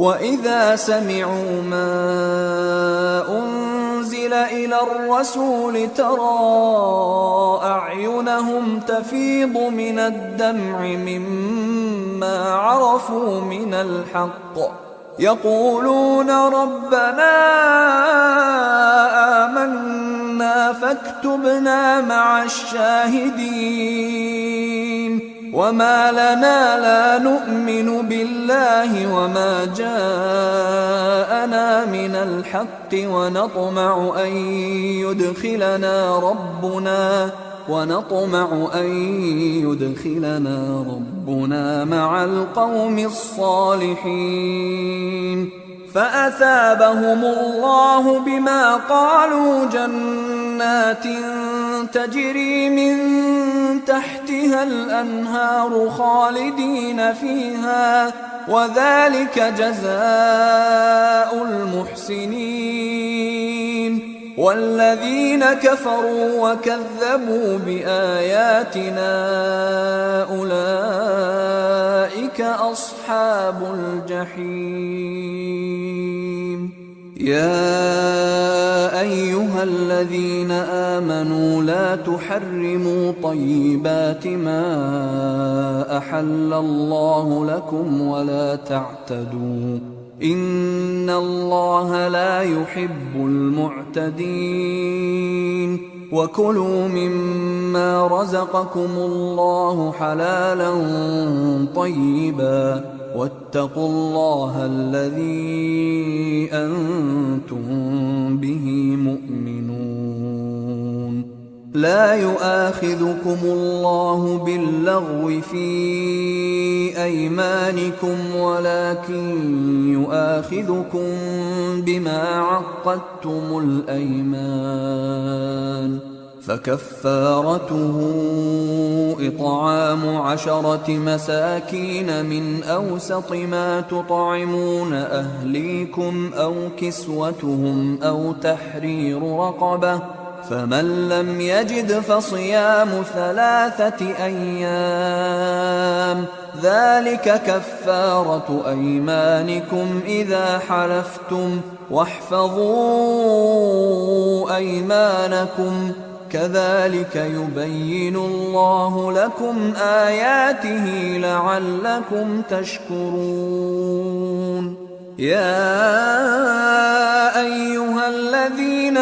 وَإِذَا سَمِعُوا مَا أُنزِلَ إِلَى الرَّسُولِ تَرَىٰ أَعْيُنَهُمْ تَفِيضُ مِنَ الدَّمْعِ مِمَّا عَرَفُوا مِنَ الْحَقِّ يَقُولُونَ رَبَّنَا آمَنَّا فَاكْتُبْنَا مَعَ الشَّاهِدِينَ وَمَا لَنَا لَا نُؤْمِنُ بِاللَّهِ وَمَا جَاءَنَا مِنَ الْحَقِّ ونطمع أن يدخلنا ربنا مع القوم الصالحين فأثابهم الله بما قالوا جنات تجري من تحتها الأنهار خالدين فيها وذلك جزاء المحسنين والذين كفروا وكذبوا بآياتنا أولئك أصحاب الجحيم يا أيها الذين آمنوا لا تحرموا طيبات ما أحل الله لكم ولا تعتدوا إن الله لا يحب المعتدين وكلوا مما رزقكم الله حلالا طيبا واتقوا الله الذي أنتم به مؤمنون لا يؤاخذكم الله باللغو في أيمانكم ولكن يؤاخذكم بما عقدتم الأيمان فكفارته إطعام 10 مساكين من أوسط ما تطعمون أهليكم أو كسوتهم أو تحرير رقبة فمن لم يجد فصيام 3 أيام ذلك كفارة أيمانكم إذا حلفتم واحفظوا أيمانكم كذلك يبين الله لكم آياته لعلكم تشكرون يا أيها الذين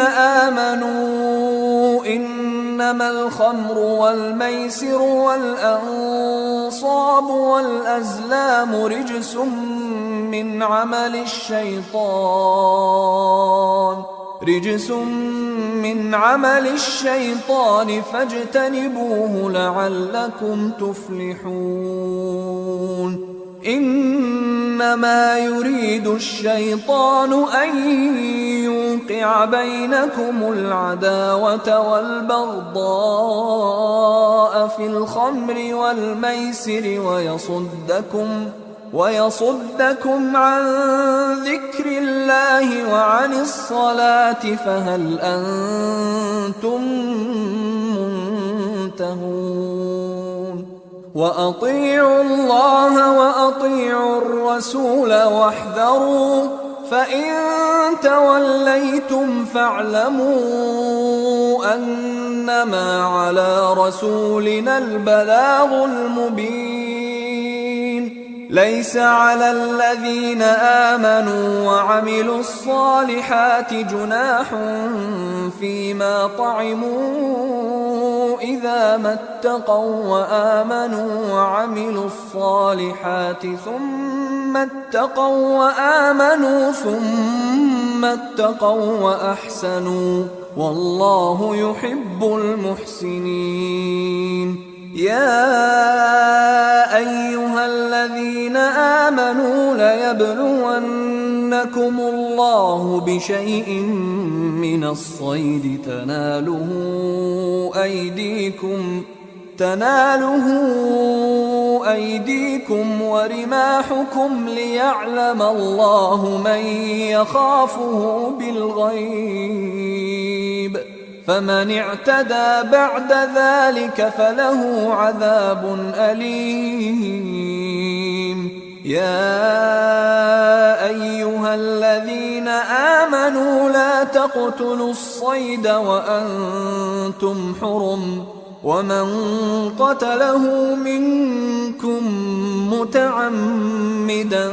آمنوا إنما الخمر والميسر والأنصاب والأزلام رجس من عمل الشيطان فاجتنبوه لعلكم تفلحون إنما يريد الشيطان أن يوقع بينكم العداوة والبغضاء في الخمر والميسر ويصدكم عن ذكر الله وعن الصلاة فهل أنتم منتهون وأطيعوا الله وأطيعوا الرسول واحذروا فإن توليتم فاعلموا أنما على رسولنا البلاغ المبين ليس على الذين آمنوا وعملوا الصالحات جناح فيما طعموا إذا ما اتقوا وآمنوا وعملوا الصالحات ثم اتقوا وأحسنوا والله يحب المحسنين يا أيها الذين آمنوا ليبلونكم الله بشيء من الصيد تناله أيديكم ورماحكم ليعلم الله من يخافه بالغيب فمن اعتدى بعد ذلك فله عذاب أليم يا آمنوا لا تقتلوا الصيد وأنتم حرم ومن قتله منكم متعمدا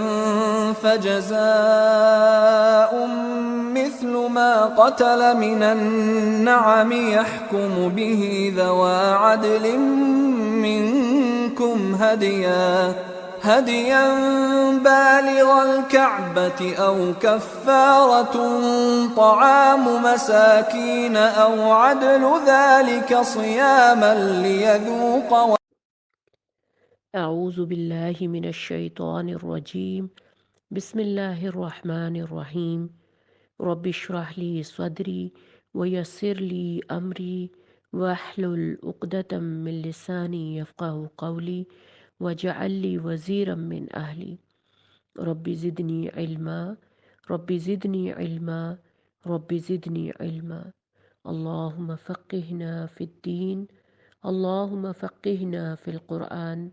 فجزاء مثل ما قتل من النعم يحكم به ذوى عدل منكم هديا بالغ الكعبة أو كفارة طعام مساكين أو عدل ذلك صياما ليذوق. اعوذ باللہ من الشیطان الرجیم بسم اللہ الرحمن الرحیم رب اشرح لی صدری ویسر لی امری واحلل عقدۃ من لسانی یفقہوا قولی واجعل لی وزیرا من اہلی رب زدنی علما رب زدنی علما رب زدنی علما اللہم فقہنا فی الدین اللہم فقہنا فی القرآن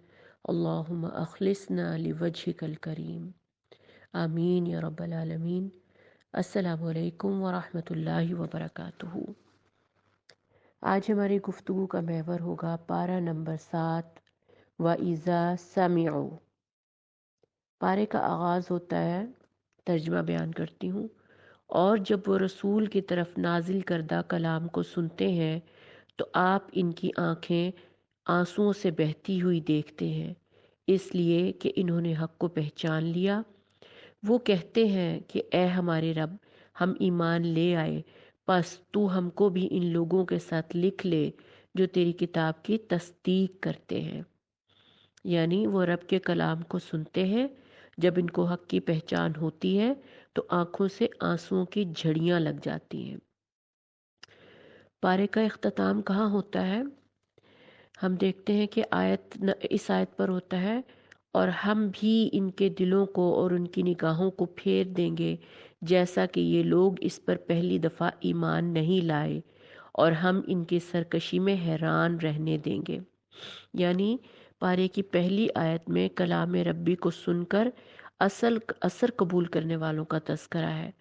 اللہم اخلصنا لوجہک الکریم آمین یا رب العالمین۔ السلام علیکم ورحمۃ اللہ وبرکاتہ۔ آج ہماری گفتگو کا محور ہوگا پارہ نمبر 7 وَإِذَا سَمِعُوا۔ پارے کا آغاز ہوتا ہے، ترجمہ بیان کرتی ہوں، اور جب وہ رسول کی طرف نازل کردہ کلام کو سنتے ہیں تو آپ ان کی آنکھیں آنسوؤں سے بہتی ہوئی دیکھتے ہیں، اس لیے کہ انہوں نے حق کو پہچان لیا۔ وہ کہتے ہیں کہ اے ہمارے رب، ہم ایمان لے آئے، پس تو ہم کو بھی ان لوگوں کے ساتھ لکھ لے جو تیری کتاب کی تصدیق کرتے ہیں۔ یعنی وہ رب کے کلام کو سنتے ہیں، جب ان کو حق کی پہچان ہوتی ہے تو آنکھوں سے آنسوؤں کی جھڑیاں لگ جاتی ہیں۔ پارے کا اختتام کہاں ہوتا ہے؟ ہم دیکھتے ہیں کہ اس آیت پر ہوتا ہے، اور ہم بھی ان کے دلوں کو اور ان کی نگاہوں کو پھیر دیں گے جیسا کہ یہ لوگ اس پر پہلی دفعہ ایمان نہیں لائے، اور ہم ان کی سرکشی میں حیران رہنے دیں گے۔ یعنی پارے کی پہلی آیت میں کلام ربی کو سن کر اثر قبول کرنے والوں کا تذکرہ ہے،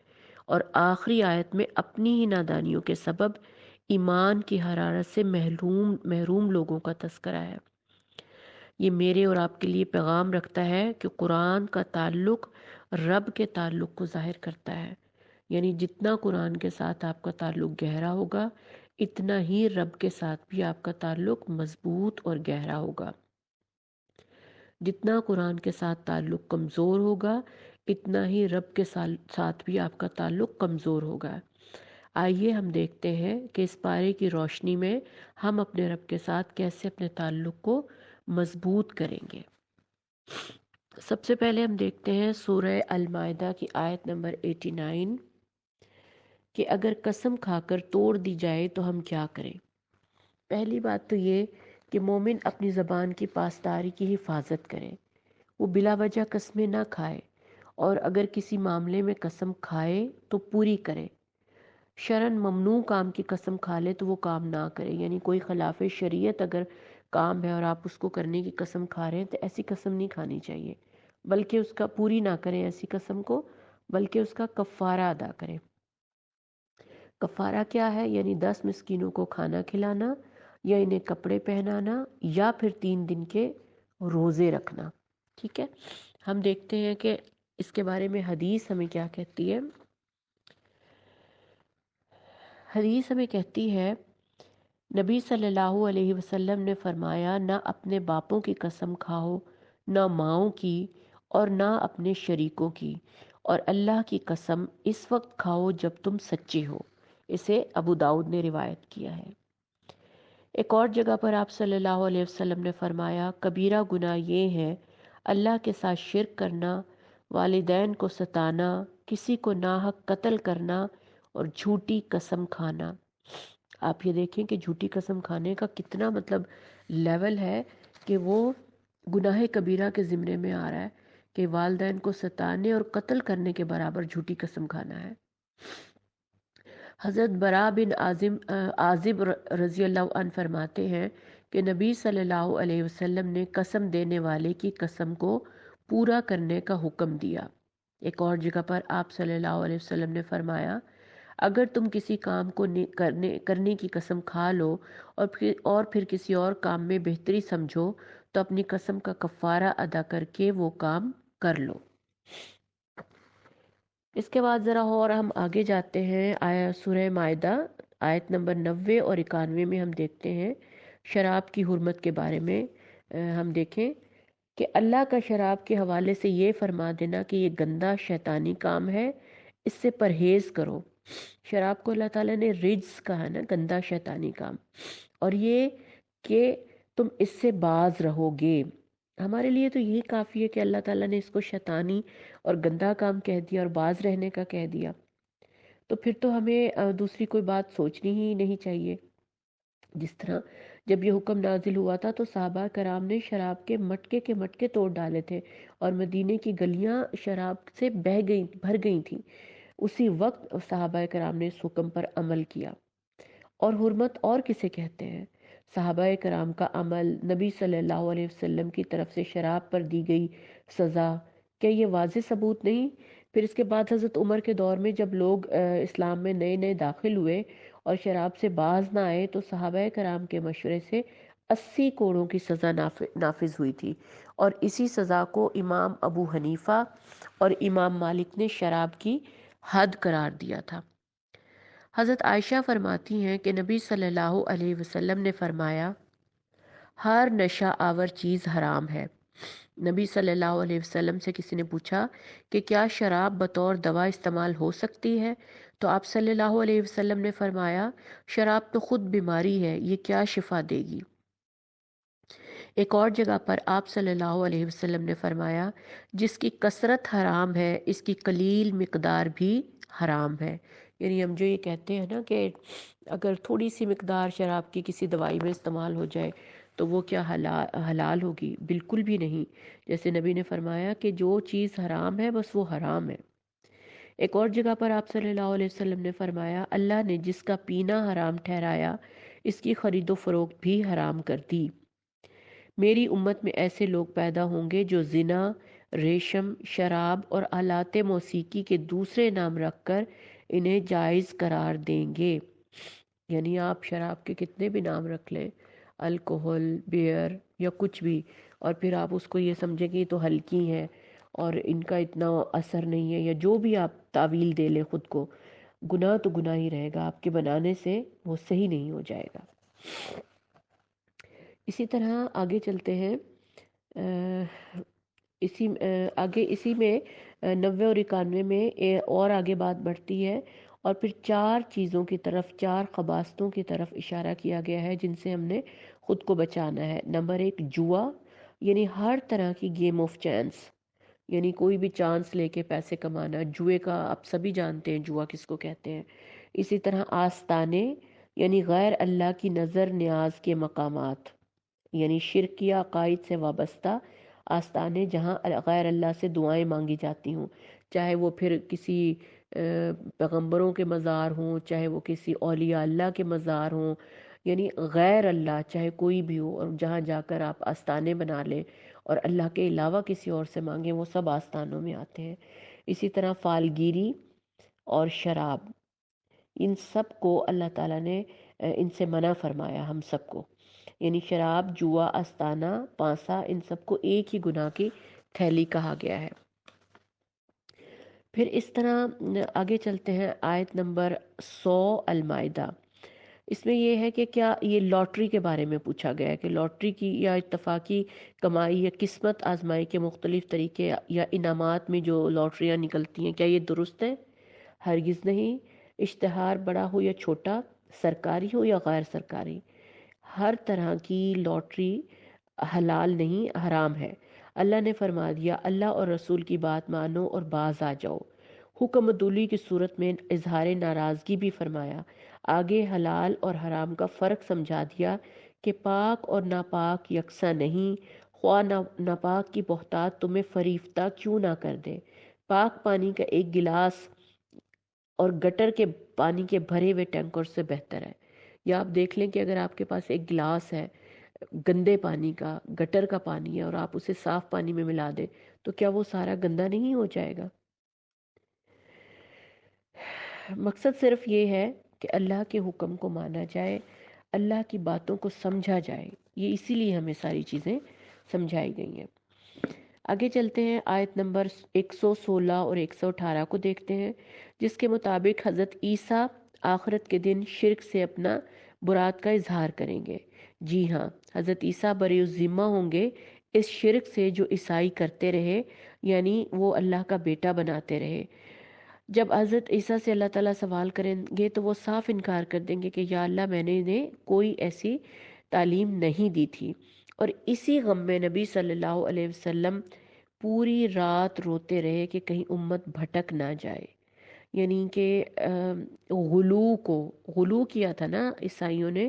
اور آخری آیت میں اپنی ہی نادانیوں کے سبب ایمان کی حرارت سے محروم لوگوں کا تذکرہ ہے۔ یہ میرے اور آپ کے لیے پیغام رکھتا ہے کہ قرآن کا تعلق رب کے تعلق کو ظاہر کرتا ہے، یعنی جتنا قرآن کے ساتھ آپ کا تعلق گہرا ہوگا اتنا ہی رب کے ساتھ بھی آپ کا تعلق مضبوط اور گہرا ہوگا۔ جتنا قرآن کے ساتھ تعلق کمزور ہوگا اتنا ہی رب کے ساتھ بھی آپ کا تعلق کمزور ہوگا۔ آئیے ہم دیکھتے ہیں کہ اس پارے کی روشنی میں ہم اپنے رب کے ساتھ کیسے اپنے تعلق کو مضبوط کریں گے۔ سب سے پہلے ہم دیکھتے ہیں سورہ المائدہ کی آیت نمبر 89 کہ اگر قسم کھا کر توڑ دی جائے تو ہم کیا کریں۔ پہلی بات تو یہ کہ مومن اپنی زبان کی پاسداری کی حفاظت کرے، وہ بلا وجہ قسمیں نہ کھائے، اور اگر کسی معاملے میں قسم کھائے تو پوری کرے۔ شرعاً ممنوع کام کی قسم کھا لے تو وہ کام نہ کرے، یعنی کوئی خلاف شریعت اگر کام ہے اور آپ اس کو کرنے کی قسم کھا رہے ہیں تو ایسی قسم نہیں کھانی چاہیے، بلکہ اس کا پوری نہ کریں ایسی قسم کو، بلکہ اس کا کفارہ ادا کریں۔ کفارہ کیا ہے؟ یعنی 10 مسکینوں کو کھانا کھلانا، یا انہیں کپڑے پہنانا، یا پھر 3 دن کے روزے رکھنا۔ ٹھیک ہے، ہم دیکھتے ہیں کہ اس کے بارے میں حدیث ہمیں کیا کہتی ہے۔ حدیث ہمیں کہتی ہے، نبی صلی اللہ علیہ وسلم نے فرمایا، نہ اپنے باپوں کی قسم کھاؤ، نہ ماؤں کی، اور نہ اپنے شریکوں کی، اور اللہ کی قسم اس وقت کھاؤ جب تم سچے ہو۔ اسے ابو داؤد نے روایت کیا ہے۔ ایک اور جگہ پر آپ صلی اللہ علیہ وسلم نے فرمایا، کبیرہ گناہ یہ ہے اللہ کے ساتھ شرک کرنا، والدین کو ستانا، کسی کو ناحق قتل کرنا، اور جھوٹی قسم کھانا۔ آپ یہ دیکھیں کہ جھوٹی قسم کھانے کا کتنا لیول ہے کہ وہ گناہ کبیرہ کے زمرے میں آ رہا ہے کہ والدین کو ستانے اور قتل کرنے کے برابر جھوٹی قسم کھانا ہے۔ حضرت براء بن عازب رضی اللہ عنہ فرماتے ہیں کہ نبی صلی اللہ علیہ وسلم نے قسم دینے والے کی قسم کو پورا کرنے کا حکم دیا۔ ایک اور جگہ پر آپ صلی اللہ علیہ وسلم نے فرمایا اگر تم کسی کام کو کرنے کی قسم کھا لو اور پھر کسی اور کام میں بہتری سمجھو تو اپنی قسم کا کفارہ ادا کر کے وہ کام کر لو۔ اس کے بعد ذرا اور ہم آگے جاتے ہیں، سورہ مائدہ آیت نمبر 90 اور 91 میں ہم دیکھتے ہیں شراب کی حرمت کے بارے میں۔ ہم دیکھیں کہ اللہ کا شراب کے حوالے سے یہ فرما دینا کہ یہ گندا شیطانی کام ہے، اس سے پرہیز کرو۔ شراب کو اللہ تعالیٰ نے رجس کہا نا، گندا شیطانی کام، اور یہ کہ تم اس سے باز رہو گے۔ ہمارے لیے تو یہی کافی ہے کہ اللہ تعالیٰ نے اس کو شیطانی اور گندا کام کہہ دیا اور باز رہنے کا کہہ دیا، تو پھر تو ہمیں دوسری کوئی بات سوچنی ہی نہیں چاہیے۔ جس طرح جب یہ حکم نازل ہوا تھا تو صحابہ کرام نے شراب کے مٹکے توڑ ڈالے تھے اور مدینے کی گلیاں شراب سے بھر گئی تھیں۔ اسی وقت صحابہ کرام نے اس حکم پر عمل کیا۔ اور حرمت اور کسے کہتے ہیں؟ صحابہ کرام کا عمل، نبی صلی اللہ علیہ وسلم کی طرف سے شراب پر دی گئی سزا، کیا یہ واضح ثبوت نہیں؟ پھر اس کے بعد حضرت عمر کے دور میں جب لوگ اسلام میں نئے نئے داخل ہوئے اور شراب سے باز نہ آئے تو صحابہ کرام کے مشورے سے 80 کوڑوں کی سزا نافذ ہوئی تھی، اور اسی سزا کو امام ابو حنیفہ اور امام مالک نے شراب کی حد قرار دیا تھا۔ حضرت عائشہ فرماتی ہیں کہ نبی صلی اللہ علیہ وسلم نے فرمایا ہر نشہ آور چیز حرام ہے۔ نبی صلی اللہ علیہ وسلم سے کسی نے پوچھا کہ کیا شراب بطور دوا استعمال ہو سکتی ہے؟ تو آپ صلی اللہ علیہ وسلم نے فرمایا شراب تو خود بیماری ہے، یہ کیا شفا دے گی؟ ایک اور جگہ پر آپ صلی اللہ علیہ وسلم نے فرمایا جس کی کثرت حرام ہے اس کی قلیل مقدار بھی حرام ہے۔ یعنی ہم جو یہ کہتے ہیں نا کہ اگر تھوڑی سی مقدار شراب کی کسی دوائی میں استعمال ہو جائے تو وہ کیا حلال ہوگی؟ بالکل بھی نہیں۔ جیسے نبی نے فرمایا کہ جو چیز حرام ہے بس وہ حرام ہے۔ ایک اور جگہ پر آپ صلی اللہ علیہ وسلم نے فرمایا اللہ نے جس کا پینا حرام ٹھہرایا اس کی خرید و فروخت بھی حرام کر دی۔ میری امت میں ایسے لوگ پیدا ہوں گے جو زنا، ریشم، شراب اور آلات موسیقی کے دوسرے نام رکھ کر انہیں جائز قرار دیں گے۔ یعنی آپ شراب کے کتنے بھی نام رکھ لیں، الکوہل، بیئر یا کچھ بھی، اور پھر آپ اس کو یہ سمجھیں کہ یہ تو ہلکی ہیں اور ان کا اتنا اثر نہیں ہے، یا جو بھی آپ تعویل دے لیں خود کو، گناہ تو گناہ ہی رہے گا، آپ کے بنانے سے وہ صحیح نہیں ہو جائے گا۔ اسی طرح آگے چلتے ہیں، اسی میں 90 اور 91 میں اور آگے بات بڑھتی ہے، اور پھر 4 چیزوں کی طرف، 4 خباثتوں کی طرف اشارہ کیا گیا ہے جن سے ہم نے خود کو بچانا ہے۔ نمبر 1 جوا، یعنی ہر طرح کی گیم آف چانس، یعنی کوئی بھی چانس لے کے پیسے کمانا، جوئے کا آپ سبھی جانتے ہیں جوا کس کو کہتے ہیں۔ اسی طرح آستانے، یعنی غیر اللہ کی نظر نیاز کے مقامات، یعنی شرکیہ عقائد سے وابستہ آستانے جہاں غیر اللہ سے دعائیں مانگی جاتی ہوں، چاہے وہ پھر کسی پیغمبروں کے مزار ہوں، چاہے وہ کسی اولیاء اللہ کے مزار ہوں، یعنی غیر اللہ چاہے کوئی بھی ہو، اور جہاں جا کر آپ آستانے بنا لیں اور اللہ کے علاوہ کسی اور سے مانگیں، وہ سب آستانوں میں آتے ہیں۔ اسی طرح فالگیری اور شراب، ان سب کو اللہ تعالیٰ نے ان سے منع فرمایا ہم سب کو، یعنی شراب، جوا، آستانہ، پانسا، ان سب کو ایک ہی گناہ کی تھیلی کہا گیا ہے۔ پھر اس طرح آگے چلتے ہیں، آیت نمبر 100 المائدہ، اس میں یہ ہے کہ کیا یہ لاٹری کے بارے میں پوچھا گیا ہے کہ لاٹری کی یا اتفاقی کمائی یا قسمت آزمائی کے مختلف طریقے یا انعامات میں جو لاٹریاں نکلتی ہیں کیا یہ درست ہے؟ ہرگز نہیں۔ اشتہار بڑا ہو یا چھوٹا، سرکاری ہو یا غیر سرکاری، ہر طرح کی لاٹری حلال نہیں، حرام ہے۔ اللہ نے فرما دیا اللہ اور رسول کی بات مانو اور باز آ جاؤ۔ حکم عدولی کی صورت میں اظہار ناراضگی بھی فرمایا۔ آگے حلال اور حرام کا فرق سمجھا دیا کہ پاک اور ناپاک یکساں نہیں، خواہ ناپاک کی بہتات تمہیں فریفتہ کیوں نہ کر دے۔ پاک پانی کا ایک گلاس اور گٹر کے پانی کے بھرے ہوئے ٹینکر سے بہتر ہے۔ یا آپ دیکھ لیں کہ اگر آپ کے پاس ایک گلاس ہے گندے پانی کا، گٹر کا پانی ہے، اور آپ اسے صاف پانی میں ملا دیں تو کیا وہ سارا گندا نہیں ہو جائے گا؟ مقصد صرف یہ ہے کہ اللہ کے حکم کو مانا جائے، اللہ کی باتوں کو سمجھا جائے، یہ اسی لیے ہمیں ساری چیزیں سمجھائی گئی ہیں۔ آگے چلتے ہیں، آیت نمبر 116 اور 118 کو دیکھتے ہیں، جس کے مطابق حضرت عیسیٰ آخرت کے دن شرک سے اپنا برات کا اظہار کریں گے۔ جی ہاں، حضرت عیسیٰ بری الذمہ ہوں گے اس شرک سے جو عیسائی کرتے رہے، یعنی وہ اللہ کا بیٹا بناتے رہے۔ جب حضرت عیسیٰ سے اللہ تعالیٰ سوال کریں گے تو وہ صاف انکار کر دیں گے کہ یا اللہ میں نے کوئی ایسی تعلیم نہیں دی تھی، اور اسی غم میں نبی صلی اللہ علیہ وسلم پوری رات روتے رہے کہ کہیں امت بھٹک نہ جائے، یعنی کہ غلو کیا تھا نا عیسائیوں نے۔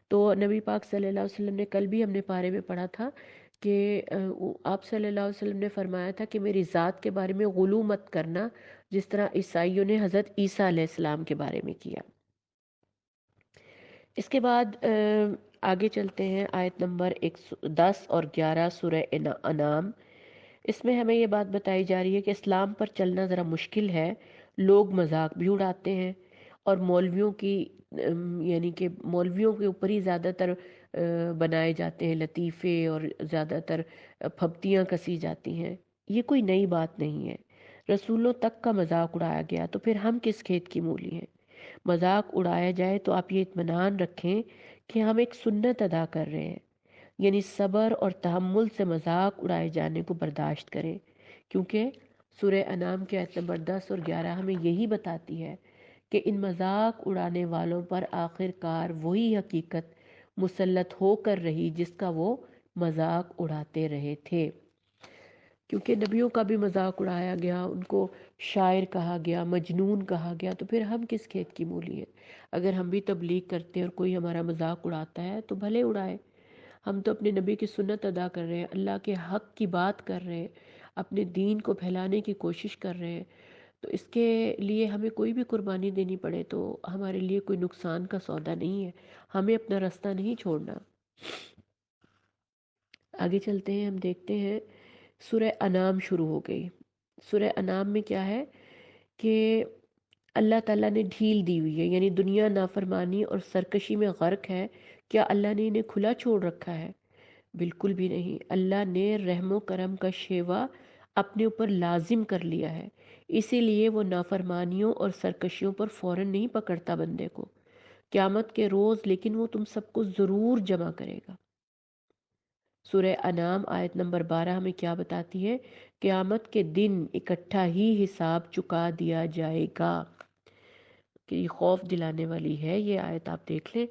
تو نبی پاک صلی اللہ علیہ وسلم نے، کل بھی ہم نے پارے میں پڑھا تھا کہ آپ صلی اللہ علیہ وسلم نے فرمایا تھا کہ میری ذات کے بارے میں غلو مت کرنا، جس طرح عیسائیوں نے حضرت عیسیٰ علیہ السلام کے بارے میں کیا۔ اس کے بعد آگے چلتے ہیں، آیت نمبر 110 اور 11 سورہ انعام۔ اس میں ہمیں یہ بات بتائی جا رہی ہے کہ اسلام پر چلنا ذرا مشکل ہے، لوگ مذاق بھی اڑاتے ہیں، اور مولویوں کی یعنی کہ مولویوں کے اوپر ہی زیادہ تر بنائے جاتے ہیں لطیفے، اور زیادہ تر پھبتیاں کسی جاتی ہیں۔ یہ کوئی نئی بات نہیں ہے، رسولوں تک کا مذاق اڑایا گیا، تو پھر ہم کس کھیت کی مولی ہیں؟ مذاق اڑایا جائے تو آپ یہ اطمینان رکھیں کہ ہم ایک سنت ادا کر رہے ہیں، یعنی صبر اور تحمل سے مذاق اڑائے جانے کو برداشت کریں، کیونکہ سورہ انعام کے آیت نمبر 10 اور 11 ہمیں یہی بتاتی ہے کہ ان مذاق اڑانے والوں پر آخر کار وہی حقیقت مسلط ہو کر رہی جس کا وہ مذاق اڑاتے رہے تھے۔ کیونکہ نبیوں کا بھی مذاق اڑایا گیا، ان کو شاعر کہا گیا، مجنون کہا گیا، تو پھر ہم کس کھیت کی مولی ہیں؟ اگر ہم بھی تبلیغ کرتے ہیں اور کوئی ہمارا مذاق اڑاتا ہے تو بھلے اڑائے، ہم تو اپنے نبی کی سنت ادا کر رہے ہیں، اللہ کے حق کی بات کر رہے ہیں، اپنے دین کو پھیلانے کی کوشش کر رہے ہیں، تو اس کے لیے ہمیں کوئی بھی قربانی دینی پڑے تو ہمارے لیے کوئی نقصان کا سودا نہیں ہے، ہمیں اپنا راستہ نہیں چھوڑنا۔ آگے چلتے ہیں، ہم دیکھتے ہیں سورہ انعام شروع ہو گئی۔ سورہ انعام میں کیا ہے کہ اللہ تعالیٰ نے ڈھیل دی ہوئی ہے، یعنی دنیا نافرمانی اور سرکشی میں غرق ہے۔ کیا اللہ نے انہیں کھلا چھوڑ رکھا ہے؟ بالکل بھی نہیں، اللہ نے رحم و کرم کا شیوا اپنے اوپر لازم کر لیا ہے، اسی لیے وہ نافرمانیوں اور سرکشیوں پر فوراً نہیں پکڑتا بندے کو۔ قیامت کے روز لیکن وہ تم سب کو ضرور جمع کرے گا۔ سورہ انعام آیت نمبر 12 ہمیں کیا بتاتی ہے؟ قیامت کے دن اکٹھا ہی حساب چکا دیا جائے گا۔ کہ یہ خوف دلانے والی ہے یہ آیت، آپ دیکھ لیں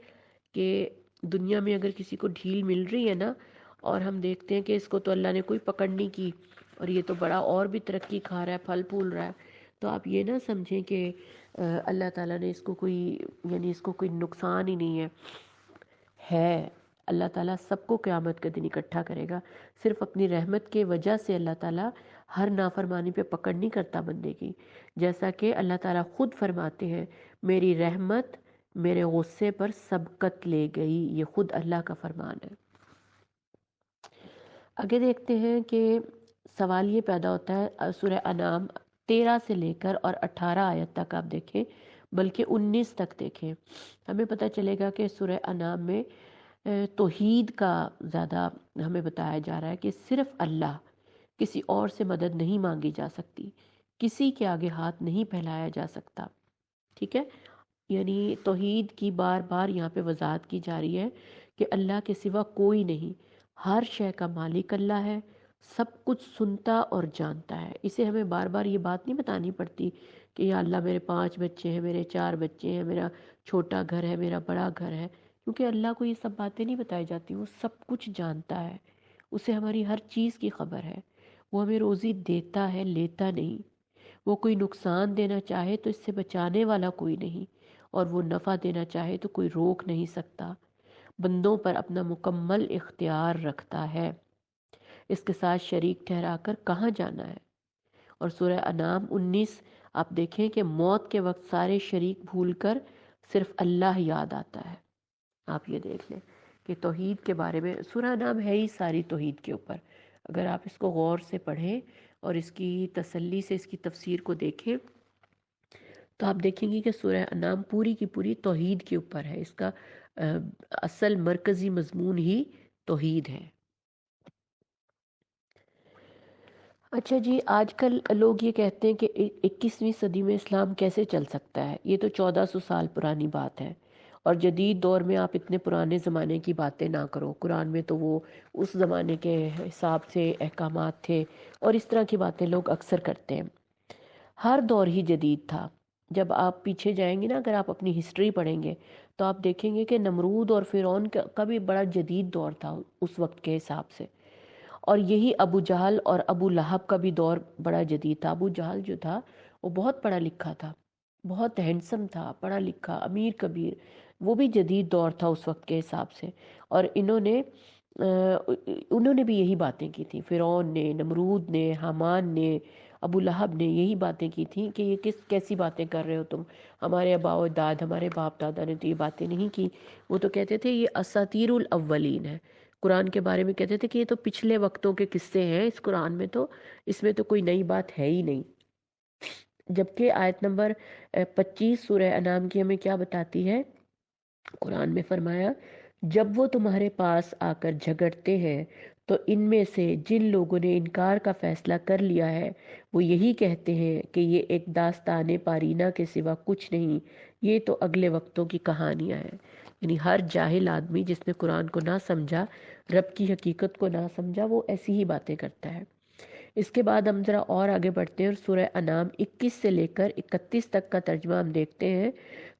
کہ دنیا میں اگر کسی کو ڈھیل مل رہی ہے نا، اور ہم دیکھتے ہیں کہ اس کو تو اللہ نے کوئی پکڑ نہیں کی اور یہ تو بڑا اور بھی ترقی کھا رہا ہے، پھل پھول رہا ہے، تو آپ یہ نہ سمجھیں کہ اللہ تعالیٰ نے اس کو کوئی یعنی اس کو کوئی نقصان ہی نہیں ہے۔ اللہ تعالیٰ سب کو قیامت کے دن اکٹھا کرے گا، صرف اپنی رحمت کے وجہ سے اللہ تعالیٰ ہر نافرمانی پہ پکڑ نہیں کرتا بندے کی، جیسا کہ اللہ تعالیٰ خود فرماتے ہیں میری رحمت میرے غصے پر سبقت لے گئی، یہ خود اللہ کا فرمان ہے۔ آگے دیکھتے ہیں کہ سوال یہ پیدا ہوتا ہے، سورہ انعام 13 سے لے کر اور 18 آیت تک آپ دیکھیں، بلکہ 19 تک دیکھیں، ہمیں پتہ چلے گا کہ سورہ انعام میں توحید کا زیادہ ہمیں بتایا جا رہا ہے کہ صرف اللہ، کسی اور سے مدد نہیں مانگی جا سکتی، کسی کے آگے ہاتھ نہیں پھیلایا جا سکتا، ٹھیک ہے؟ یعنی توحید کی بار بار یہاں پہ وضاحت کی جا رہی ہے کہ اللہ کے سوا کوئی نہیں، ہر شے کا مالک اللہ ہے، سب کچھ سنتا اور جانتا ہے۔ اسے ہمیں بار بار یہ بات نہیں بتانی پڑتی کہ یا اللہ میرے 5 بچے ہیں، میرے 4 بچے ہیں، میرا چھوٹا گھر ہے، میرا بڑا گھر ہے، کیونکہ اللہ کو یہ سب باتیں نہیں بتائی جاتی، وہ سب کچھ جانتا ہے، اسے ہماری ہر چیز کی خبر ہے، وہ ہمیں روزی دیتا ہے، لیتا نہیں، وہ کوئی نقصان دینا چاہے تو اس سے بچانے والا کوئی نہیں، اور وہ نفع دینا چاہے تو کوئی روک نہیں سکتا، بندوں پر اپنا مکمل اختیار رکھتا ہے، اس کے ساتھ شریک ٹھہرا کر کہاں جانا ہے۔ اور سورہ انعام 19 آپ دیکھیں کہ موت کے وقت سارے شریک بھول کر صرف اللہ یاد آتا ہے۔ آپ یہ دیکھ لیں کہ توحید کے بارے میں سورہ انعام ہے ہی ساری توحید کے اوپر، اگر آپ اس کو غور سے پڑھیں اور اس کی تسلی سے اس کی تفسیر کو دیکھیں تو آپ دیکھیں گے کہ سورہ انعام پوری کی پوری توحید کے اوپر ہے، اس کا اصل مرکزی مضمون ہی توحید ہے۔ اچھا جی، آج کل لوگ یہ کہتے ہیں کہ 21ویں صدی میں اسلام کیسے چل سکتا ہے، یہ تو 1400 سال پرانی بات ہے، اور جدید دور میں آپ اتنے پرانے زمانے کی باتیں نہ کرو، قرآن میں تو وہ اس زمانے کے حساب سے احکامات تھے، اور اس طرح کی باتیں لوگ اکثر کرتے ہیں۔ ہر دور ہی جدید تھا۔ جب آپ پیچھے جائیں گے نا، اگر آپ اپنی ہسٹری پڑھیں گے تو آپ دیکھیں گے کہ نمرود اور فرعون کا بھی بڑا جدید دور تھا اس وقت کے حساب سے، اور یہی ابو جہل اور ابو لہب کا بھی دور بڑا جدید تھا۔ ابو جہل جو تھا وہ بہت پڑھا لکھا تھا، بہت ہینڈسم تھا، پڑھا لکھا، امیر کبیر، وہ بھی جدید دور تھا اس وقت کے حساب سے، اور انہوں نے بھی یہی باتیں کی تھیں، فرعون نے، نمرود نے، حامان نے، ابو لہب نے یہی باتیں کی تھیں کہ یہ کیسی باتیں کر رہے ہو تم، ہمارے آباء و اجداد، ہمارے باپ دادا نے تو یہ باتیں نہیں کی۔ وہ تو کہتے تھے یہ اساطیر الاولین ہے، قرآن کے بارے میں کہتے تھے کہ یہ تو پچھلے وقتوں کے قصے ہیں، اس قرآن میں تو اس میں تو کوئی نئی بات ہے ہی نہیں۔ جبکہ آیت نمبر 25 سورہ انعام کی ہمیں کیا بتاتی ہے؟ قرآن میں فرمایا، جب وہ تمہارے پاس آ کر جھگڑتے ہیں تو ان میں سے جن لوگوں نے انکار کا فیصلہ کر لیا ہے وہ یہی کہتے ہیں کہ یہ ایک داستان پارینہ کے سوا کچھ نہیں، یہ تو اگلے وقتوں کی کہانیاں ہیں۔ یعنی ہر جاہل آدمی جس نے قرآن کو نہ سمجھا، رب کی حقیقت کو نہ سمجھا، وہ ایسی ہی باتیں کرتا ہے۔ اس کے بعد ہم ذرا اور آگے بڑھتے ہیں اور سورہ انعام 21 سے لے کر 31 تک کا ترجمہ ہم دیکھتے ہیں۔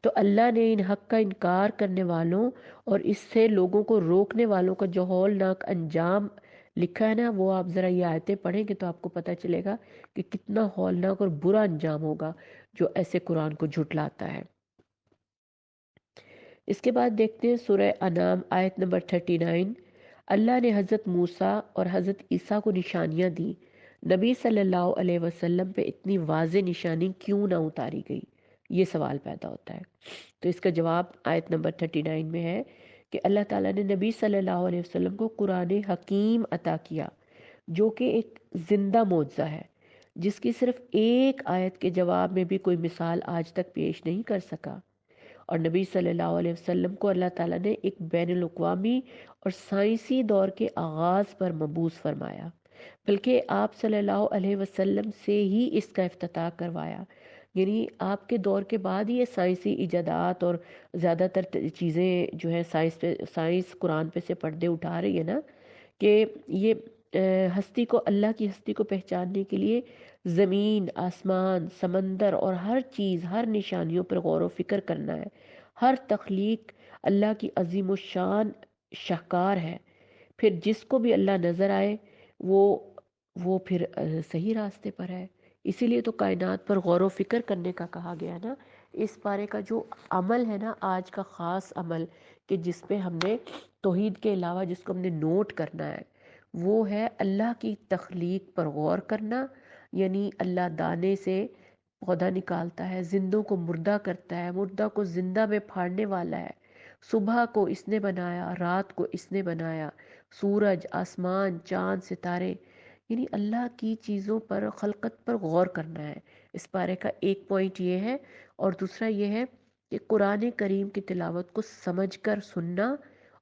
تو اللہ نے ان حق کا انکار کرنے والوں اور اس سے لوگوں کو روکنے والوں کا جو ہولناک انجام لکھا ہے نا، وہ آپ ذرا یہ آیتیں پڑھیں گے تو آپ کو پتہ چلے گا کہ کتنا ہولناک اور برا انجام ہوگا جو ایسے قرآن کو جھٹلاتا ہے۔ اس کے بعد دیکھتے ہیں سورہ انعام آیت نمبر 39۔ اللہ نے حضرت موسیٰ اور حضرت عیسیٰ کو نشانیاں دیں، نبی صلی اللہ علیہ وسلم پہ اتنی واضح نشانی کیوں نہ اتاری گئی؟ یہ سوال پیدا ہوتا ہے۔ تو اس کا جواب آیت نمبر 39 میں ہے کہ اللہ تعالیٰ نے نبی صلی اللہ علیہ وسلم کو قرآن حکیم عطا کیا، جو کہ ایک زندہ معجزہ ہے، جس کی صرف ایک آیت کے جواب میں بھی کوئی مثال آج تک پیش نہیں کر سکا، اور نبی صلی اللہ علیہ وسلم کو اللہ تعالیٰ نے ایک بین الاقوامی اور سائنسی دور کے آغاز پر مبعوث فرمایا، بلکہ آپ صلی اللہ علیہ وسلم سے ہی اس کا افتتاح کروایا۔ یعنی آپ کے دور کے بعد یہ سائنسی ایجادات اور زیادہ تر چیزیں جو ہے سائنس قرآن پہ سے پردے اٹھا رہی ہے نا، کہ یہ ہستی کو، اللہ کی ہستی کو پہچاننے کے لیے زمین، آسمان، سمندر اور ہر چیز، ہر نشانیوں پر غور و فکر کرنا ہے۔ ہر تخلیق اللہ کی عظیم الشان شاہکار ہے، پھر جس کو بھی اللہ نظر آئے وہ پھر صحیح راستے پر ہے۔ اسی لیے تو کائنات پر غور و فکر کرنے کا کہا گیا نا۔ اس بارے کا جو عمل ہے نا، آج کا خاص عمل کہ جس پہ ہم نے توحید کے علاوہ جس کو ہم نے نوٹ کرنا ہے، وہ ہے اللہ کی تخلیق پر غور کرنا۔ یعنی اللہ دانے سے پودا نکالتا ہے، زندوں کو مردہ کرتا ہے، مردہ کو زندہ میں پھاڑنے والا ہے، صبح کو اس نے بنایا، رات کو اس نے بنایا، سورج، آسمان، چاند، ستارے، یعنی اللہ کی چیزوں پر، خلقت پر غور کرنا ہے۔ اس بارے کا ایک پوائنٹ یہ ہے، اور دوسرا یہ ہے کہ قرآن کریم کی تلاوت کو سمجھ کر سننا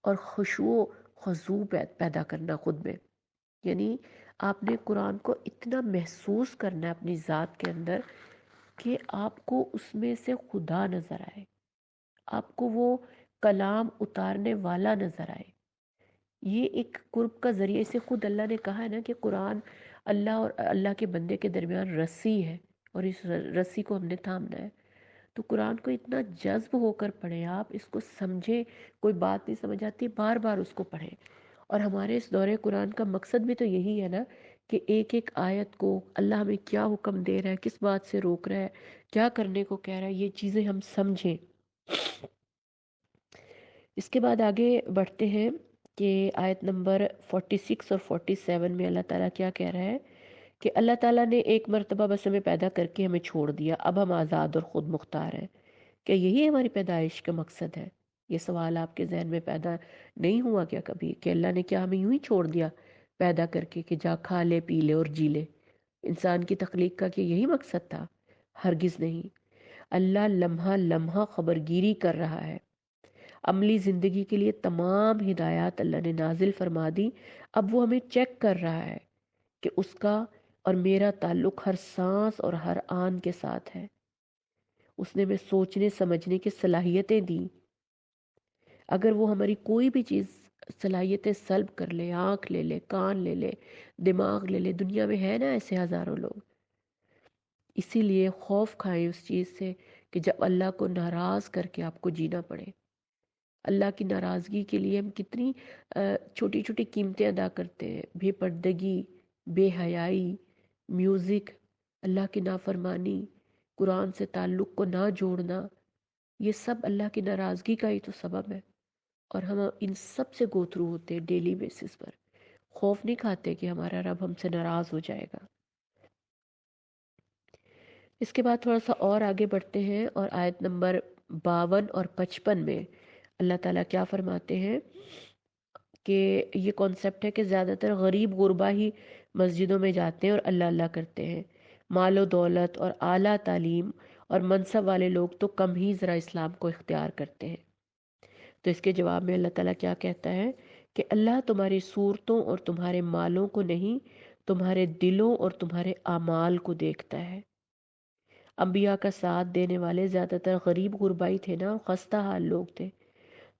اور خشوع و خضوع پیدا کرنا خود میں۔ یعنی آپ نے قرآن کو اتنا محسوس کرنا ہے اپنی ذات کے اندر کہ آپ کو اس میں سے خدا نظر آئے، آپ کو وہ کلام اتارنے والا نظر آئے۔ یہ ایک قرب کا ذریعہ، اسے خود اللہ نے کہا ہے نا کہ قرآن اللہ اور اللہ کے بندے کے درمیان رسی ہے، اور اس رسی کو ہم نے تھامنا ہے۔ تو قرآن کو اتنا جذب ہو کر پڑھیں، آپ اس کو سمجھیں، کوئی بات نہیں سمجھ آتی بار بار اس کو پڑھیں۔ اور ہمارے اس دورے قرآن کا مقصد بھی تو یہی ہے نا کہ ایک ایک آیت کو اللہ ہمیں کیا حکم دے رہا ہے، کس بات سے روک رہا ہے، کیا کرنے کو کہہ رہا ہے، یہ چیزیں ہم سمجھیں۔ اس کے بعد آگے بڑھتے ہیں کہ آیت نمبر 46 اور 47 میں اللہ تعالیٰ کیا کہہ رہا ہے کہ اللہ تعالیٰ نے ایک مرتبہ بس ہمیں پیدا کر کے ہمیں چھوڑ دیا، اب ہم آزاد اور خود مختار ہیں۔ کیا یہی ہماری پیدائش کا مقصد ہے؟ یہ سوال آپ کے ذہن میں پیدا نہیں ہوا کیا کبھی کہ اللہ نے کیا ہمیں یوں ہی چھوڑ دیا پیدا کر کے کہ جا کھا لے، پی لے اور جی لے؟ انسان کی تخلیق کا کیا یہی مقصد تھا؟ ہرگز نہیں۔ اللہ لمحہ لمحہ خبرگیری کر رہا ہے۔ عملی زندگی کے لیے تمام ہدایات اللہ نے نازل فرما دی، اب وہ ہمیں چیک کر رہا ہے کہ اس کا اور میرا تعلق ہر سانس اور ہر آن کے ساتھ ہے۔ اس نے ہمیں سوچنے سمجھنے کی صلاحیتیں دیں، اگر وہ ہماری کوئی بھی چیز صلاحیتیں سلب کر لے، آنکھ لے لے، کان لے لے، دماغ لے لے، دنیا میں ہے نا ایسے ہزاروں لوگ۔ اسی لیے خوف کھائیں اس چیز سے کہ جب اللہ کو ناراض کر کے آپ کو جینا پڑے۔ اللہ کی ناراضگی کے لیے ہم کتنی چھوٹی چھوٹی قیمتیں ادا کرتے ہیں، بے پردگی، بے حیائی، میوزک، اللہ کی نافرمانی، قرآن سے تعلق کو نہ جوڑنا، یہ سب اللہ کی ناراضگی کا ہی تو سبب ہے، اور ہم ان سب سے گو تھرو ہوتے ہیں ڈیلی بیسس پر۔ خوف نہیں کھاتے کہ ہمارا رب ہم سے ناراض ہو جائے گا۔ اس کے بعد تھوڑا سا اور آگے بڑھتے ہیں، اور آیت نمبر 52 اور 55 میں اللہ تعالیٰ کیا فرماتے ہیں کہ یہ کانسیپٹ ہے کہ زیادہ تر غریب غربا ہی مسجدوں میں جاتے ہیں اور اللہ اللہ کرتے ہیں، مال و دولت اور اعلیٰ تعلیم اور منصب والے لوگ تو کم ہی ذرا اسلام کو اختیار کرتے ہیں۔ تو اس کے جواب میں اللہ تعالیٰ کیا کہتا ہے کہ اللہ تمہاری صورتوں اور تمہارے مالوں کو نہیں، تمہارے دلوں اور تمہارے اعمال کو دیکھتا ہے۔ انبیاء کا ساتھ دینے والے زیادہ تر غریب غربائی تھے نا، خستہ حال لوگ تھے،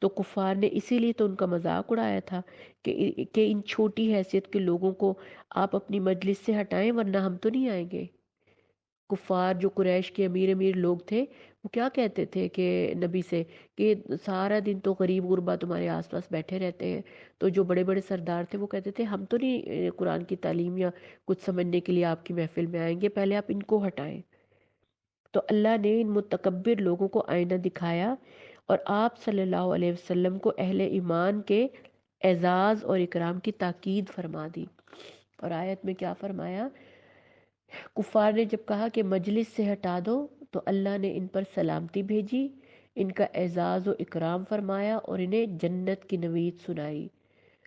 تو کفار نے اسی لیے تو ان کا مذاق اڑایا تھا کہ ان چھوٹی حیثیت کے لوگوں کو آپ اپنی مجلس سے ہٹائیں ورنہ ہم تو نہیں آئیں گے۔ کفار جو قریش کے امیر امیر لوگ تھے وہ کیا کہتے تھے کہ نبی سے کہ سارا دن تو غریب غربا تمہارے آس پاس بیٹھے رہتے ہیں، تو جو بڑے بڑے سردار تھے وہ کہتے تھے ہم تو نہیں قرآن کی تعلیم یا کچھ سمجھنے کے لیے آپ کی محفل میں آئیں گے، پہلے آپ ان کو ہٹائیں۔ تو اللہ نے ان متکبر لوگوں کو آئینہ دکھایا اور آپ صلی اللہ علیہ وسلم کو اہل ایمان کے اعزاز اور اکرام کی تاکید فرما دی۔ اور آیت میں کیا فرمایا؟ کفار نے جب کہا کہ مجلس سے ہٹا دو تو اللہ نے ان پر سلامتی بھیجی، ان کا اعزاز و اکرام فرمایا اور انہیں جنت کی نوید سنائی،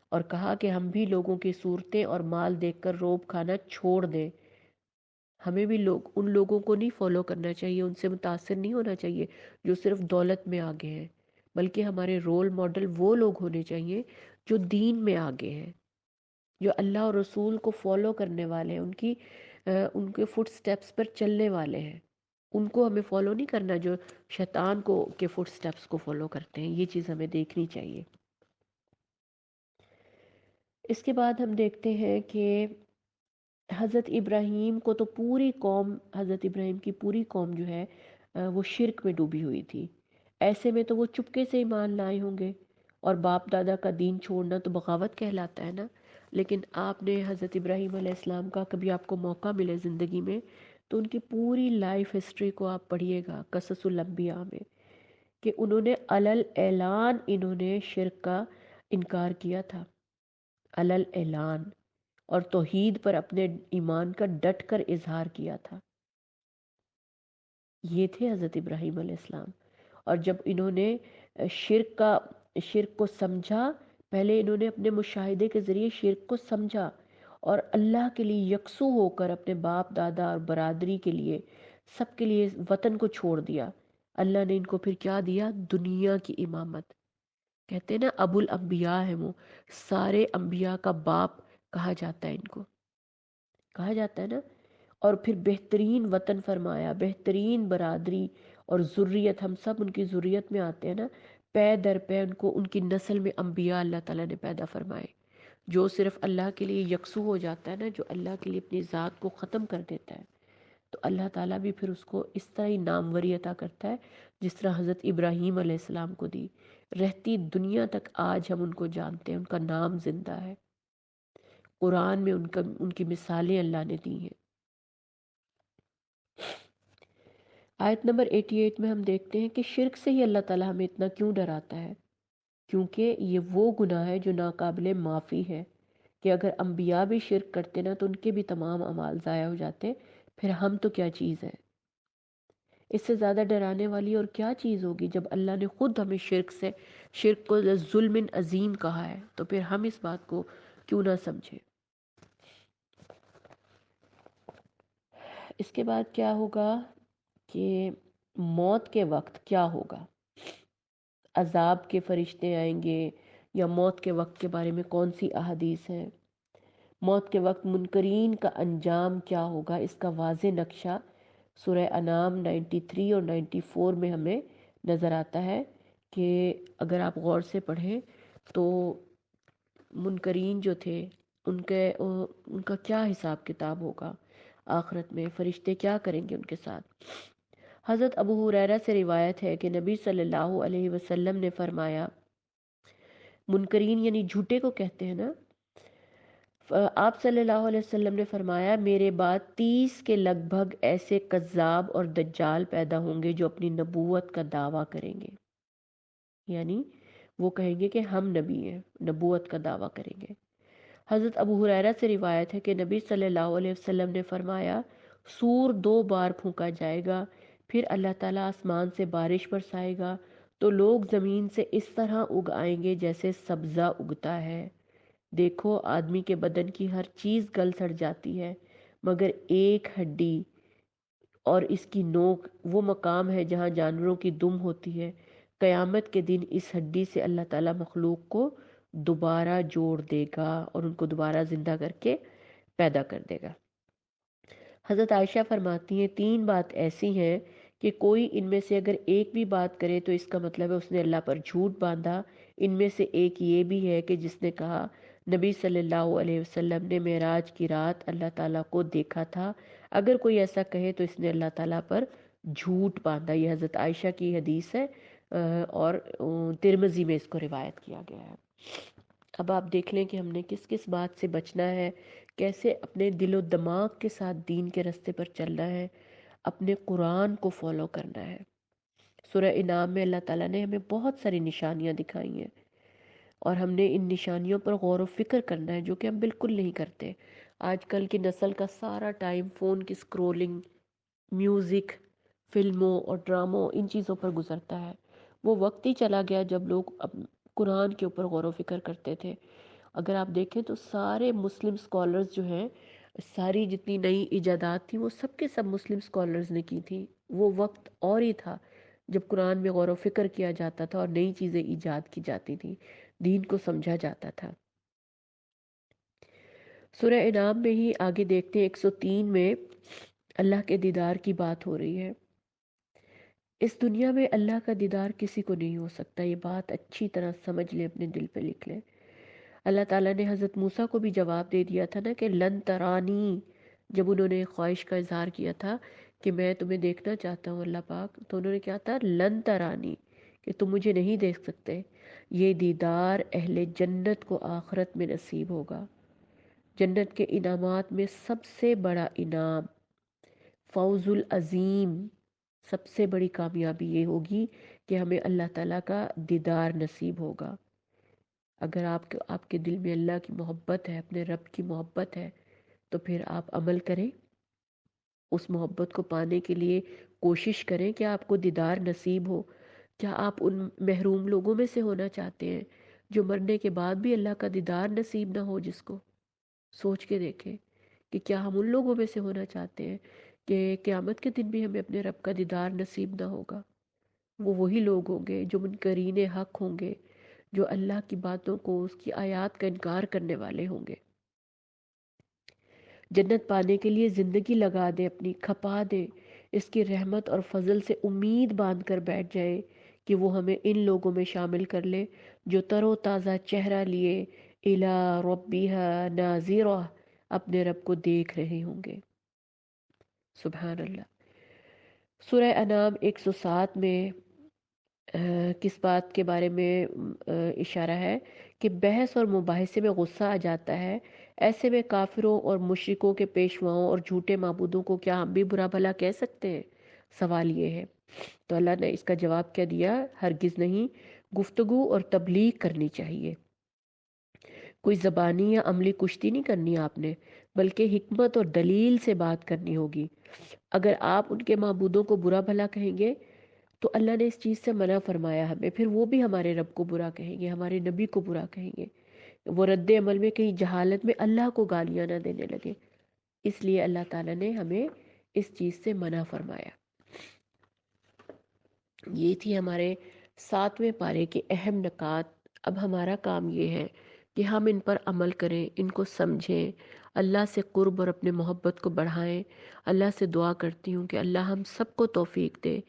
اور کہا کہ ہم بھی لوگوں کی صورتیں اور مال دیکھ کر روب کھانا چھوڑ دیں۔ ہمیں بھی ان لوگوں کو نہیں فالو کرنا چاہیے، ان سے متاثر نہیں ہونا چاہیے جو صرف دولت میں آگے ہیں، بلکہ ہمارے رول ماڈل وہ لوگ ہونے چاہیے جو دین میں آگے ہیں، جو اللہ اور رسول کو فالو کرنے والے ہیں، ان کے فٹ سٹیپس پر چلنے والے ہیں۔ ان کو ہمیں فالو نہیں کرنا جو شیطان کے فٹ سٹیپس کو فالو کرتے ہیں، یہ چیز ہمیں دیکھنی چاہیے۔ اس کے بعد ہم دیکھتے ہیں کہ حضرت ابراہیم کو تو حضرت ابراہیم کی پوری قوم جو ہے وہ شرک میں ڈوبی ہوئی تھی، ایسے میں تو وہ چپکے سے ایمان لائے ہوں گے، اور باپ دادا کا دین چھوڑنا تو بغاوت کہلاتا ہے نا۔ لیکن آپ نے حضرت ابراہیم علیہ السلام کا کبھی آپ کو موقع ملے زندگی میں تو ان کی پوری لائف ہسٹری کو آپ پڑھیے گا قصص الانبیاء میں، کہ انہوں نے علل اعلان شرک کا انکار کیا تھا، علل اعلان، اور توحید پر اپنے ایمان کا ڈٹ کر اظہار کیا تھا۔ یہ تھے حضرت ابراہیم علیہ السلام۔ اور جب انہوں نے شرک کو سمجھا، پہلے انہوں نے اپنے مشاہدے کے ذریعے شرک کو سمجھا اور اللہ کے لیے یکسو ہو کر اپنے باپ دادا اور برادری کے لیے سب کے لیے وطن کو چھوڑ دیا۔ اللہ نے ان کو پھر کیا دیا؟ دنیا کی امامت۔ کہتے ہیں نا ابو الانبیاء ہے، وہ سارے انبیاء کا باپ کہا جاتا ہے، ان کو کہا جاتا ہے نا۔ اور پھر بہترین وطن فرمایا، بہترین برادری اور ذریت، ہم سب ان کی ذریت میں آتے ہیں نا، پے در پے ان کی نسل میں انبیاء اللہ تعالیٰ نے پیدا فرمائے۔ جو صرف اللہ کے لیے یکسو ہو جاتا ہے نا، جو اللہ کے لیے اپنی ذات کو ختم کر دیتا ہے، تو اللہ تعالیٰ بھی پھر اس کو اس طرح ہی ناموری عطا کرتا ہے جس طرح حضرت ابراہیم علیہ السلام کو دی۔ رہتی دنیا تک آج ہم ان کو جانتے ہیں، ان کا نام زندہ ہے، قرآن میں ان کی مثالیں اللہ نے دی ہیں۔ آیت نمبر 88 میں ہم دیکھتے ہیں کہ شرک سے ہی اللہ تعالیٰ ہمیں اتنا کیوں ڈراتا ہے، کیونکہ یہ وہ گناہ ہے جو ناقابل معافی ہے، کہ اگر انبیاء بھی شرک کرتے نا تو ان کے بھی تمام اعمال ضائع ہو جاتے، پھر ہم تو کیا چیز ہے۔ اس سے زیادہ ڈرانے والی اور کیا چیز ہوگی جب اللہ نے خود ہمیں شرک کو ظلم عظیم کہا ہے، تو پھر ہم اس بات کو کیوں نہ سمجھیں۔ اس کے بعد کیا ہوگا کہ موت کے وقت کیا ہوگا، عذاب کے فرشتے آئیں گے یا موت کے وقت کے بارے میں کون سی احادیث ہیں، موت کے وقت منکرین کا انجام کیا ہوگا، اس کا واضح نقشہ سورہ انعام 93 اور 94 میں ہمیں نظر آتا ہے کہ اگر آپ غور سے پڑھیں تو منکرین جو تھے ان کا کیا حساب کتاب ہوگا، آخرت میں فرشتے کیا کریں گے ان کے ساتھ۔ حضرت ابو ہریرہ سے روایت ہے کہ نبی صلی اللہ علیہ وسلم نے فرمایا، منکرین یعنی جھوٹے کو کہتے ہیں نا، آپ صلی اللہ علیہ وسلم نے فرمایا میرے بعد 30 کے لگ بھگ ایسے کذاب اور دجال پیدا ہوں گے جو اپنی نبوت کا دعویٰ کریں گے، یعنی وہ کہیں گے کہ ہم نبی ہیں، نبوت کا دعویٰ کریں گے۔ حضرت ابو ہریرہ سے روایت ہے کہ نبی صلی اللہ علیہ وسلم نے فرمایا سور 2 بار پھونکا جائے گا، پھر اللہ تعالیٰ آسمان سے بارش برسائے گا تو لوگ زمین سے اس طرح اگ آئیں گے جیسے سبزہ اگتا ہے، دیکھو آدمی کے بدن کی ہر چیز گل سڑ جاتی ہے مگر ایک ہڈی اور اس کی نوک، وہ مقام ہے جہاں جانوروں کی دم ہوتی ہے، قیامت کے دن اس ہڈی سے اللہ تعالیٰ مخلوق کو دوبارہ جوڑ دے گا اور ان کو دوبارہ زندہ کر کے پیدا کر دے گا۔ حضرت عائشہ فرماتی ہیں 3 بات ایسی ہیں کہ کوئی ان میں سے اگر ایک بھی بات کرے تو اس کا مطلب ہے اس نے اللہ پر جھوٹ باندھا۔ ان میں سے ایک یہ بھی ہے کہ جس نے کہا نبی صلی اللہ علیہ وسلم نے معراج کی رات اللہ تعالیٰ کو دیکھا تھا، اگر کوئی ایسا کہے تو اس نے اللہ تعالیٰ پر جھوٹ باندھا۔ یہ حضرت عائشہ کی حدیث ہے اور ترمذی میں اس کو روایت کیا گیا ہے۔ اب آپ دیکھ لیں کہ ہم نے کس کس بات سے بچنا ہے، کیسے اپنے دل و دماغ کے ساتھ دین کے رستے پر چلنا ہے، اپنے قرآن کو فالو کرنا ہے۔ سورہ انعام میں اللہ تعالیٰ نے ہمیں بہت ساری نشانیاں دکھائی ہیں اور ہم نے ان نشانیوں پر غور و فکر کرنا ہے، جو کہ ہم بالکل نہیں کرتے۔ آج کل کی نسل کا سارا ٹائم فون کی سکرولنگ، میوزک، فلموں اور ڈراموں، ان چیزوں پر گزرتا ہے۔ وہ وقت ہی چلا گیا جب لوگ قرآن کے اوپر غور و فکر کرتے تھے۔ اگر آپ دیکھیں تو سارے مسلم سکولرز جو ہیں، ساری جتنی نئی ایجادات تھیں وہ سب کے سب مسلم سکولرز نے کی تھی۔ وہ وقت اور ہی تھا جب قرآن میں غور و فکر کیا جاتا تھا اور نئی چیزیں ایجاد کی جاتی تھیں، دین کو سمجھا جاتا تھا۔ سورہ انعام میں ہی آگے دیکھتے ہیں 103 میں اللہ کے دیدار کی بات ہو رہی ہے۔ اس دنیا میں اللہ کا دیدار کسی کو نہیں ہو سکتا، یہ بات اچھی طرح سمجھ لیں، اپنے دل پہ لکھ لیں۔ اللہ تعالیٰ نے حضرت موسیٰ کو بھی جواب دے دیا تھا نا کہ لن ترانی، جب انہوں نے خواہش کا اظہار کیا تھا کہ میں تمہیں دیکھنا چاہتا ہوں اللہ پاک، تو انہوں نے کیا تھا لن ترانی، کہ تم مجھے نہیں دیکھ سکتے۔ یہ دیدار اہل جنت کو آخرت میں نصیب ہوگا۔ جنت کے انعامات میں سب سے بڑا انعام، فوز العظیم، سب سے بڑی کامیابی یہ ہوگی کہ ہمیں اللہ تعالیٰ کا دیدار نصیب ہوگا۔ اگر آپ کے دل میں اللہ کی محبت ہے، اپنے رب کی محبت ہے، تو پھر آپ عمل کریں، اس محبت کو پانے کے لیے کوشش کریں کہ آپ کو دیدار نصیب ہو۔ کیا آپ ان محروم لوگوں میں سے ہونا چاہتے ہیں جو مرنے کے بعد بھی اللہ کا دیدار نصیب نہ ہو جس کو؟ سوچ کے دیکھیں کہ کیا ہم ان لوگوں میں سے ہونا چاہتے ہیں کہ قیامت کے دن بھی ہمیں اپنے رب کا دیدار نصیب نہ ہوگا؟ وہ وہی لوگ ہوں گے جو منکرین حق ہوں گے، جو اللہ کی باتوں کو، اس کی آیات کا انکار کرنے والے ہوں گے۔ جنت پانے کے لیے زندگی لگا دے، اپنی کھپا دے، اس کی رحمت اور فضل سے امید باندھ کر بیٹھ جائے کہ وہ ہمیں ان لوگوں میں شامل کر لے جو تر و تازہ چہرہ لیے الی ربیہا ناظرہ، اپنے رب کو دیکھ رہے ہوں گے۔ سبحان اللہ۔ سورہ انعام 107 میں کس بات کے بارے میں اشارہ ہے کہ بحث اور مباحثے میں غصہ آ جاتا ہے، ایسے میں کافروں اور مشرکوں کے پیشواؤں اور جھوٹے معبودوں کو کیا ہم بھی برا بھلا کہہ سکتے ہیں؟ سوال یہ ہے۔ تو اللہ نے اس کا جواب کیا دیا؟ ہرگز نہیں، گفتگو اور تبلیغ کرنی چاہیے۔ کوئی زبانی یا عملی کشتی نہیں کرنی آپ نے، بلکہ حکمت اور دلیل سے بات کرنی ہوگی۔ اگر آپ ان کے معبودوں کو برا بھلا کہیں گے تو اللہ نے اس چیز سے منع فرمایا ہمیں، پھر وہ بھی ہمارے رب کو برا کہیں گے، ہمارے نبی کو برا کہیں گے، وہ رد عمل میں کہیں جہالت میں اللہ کو گالیاں نہ دینے لگے۔ اس لیے اللہ تعالیٰ نے ہمیں اس چیز سے منع فرمایا۔ یہ تھی ہمارے 7ویں پارے کے اہم نکات۔ اب ہمارا کام یہ ہے کہ ہم ان پر عمل کریں، ان کو سمجھیں، اللہ سے قرب اور اپنے محبت کو بڑھائیں۔ اللہ سے دعا کرتی ہوں کہ اللہ ہم سب کو توفیق دے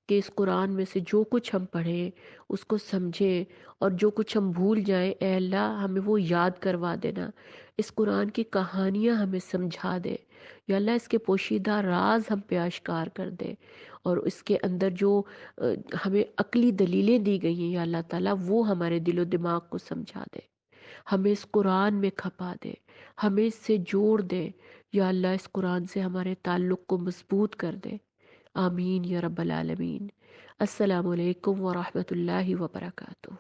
کہ اس قرآن میں سے جو کچھ ہم پڑھیں اس کو سمجھیں، اور جو کچھ ہم بھول جائیں اے اللہ ہمیں وہ یاد کروا دینا۔ اس قرآن کی کہانیاں ہمیں سمجھا دے یا اللہ، اس کے پوشیدہ راز ہم پہ آشکار کر دے، اور اس کے اندر جو ہمیں عقلی دلیلیں دی گئی ہیں یا اللہ تعالیٰ، وہ ہمارے دل و دماغ کو سمجھا دے، ہمیں اس قرآن میں کھپا دے، ہمیں اس سے جوڑ دے یا اللہ، اس قرآن سے ہمارے تعلق کو مضبوط کر دے۔ آمین یا رب العالمین۔ السلام علیکم ورحمۃ اللہ وبرکاتہ۔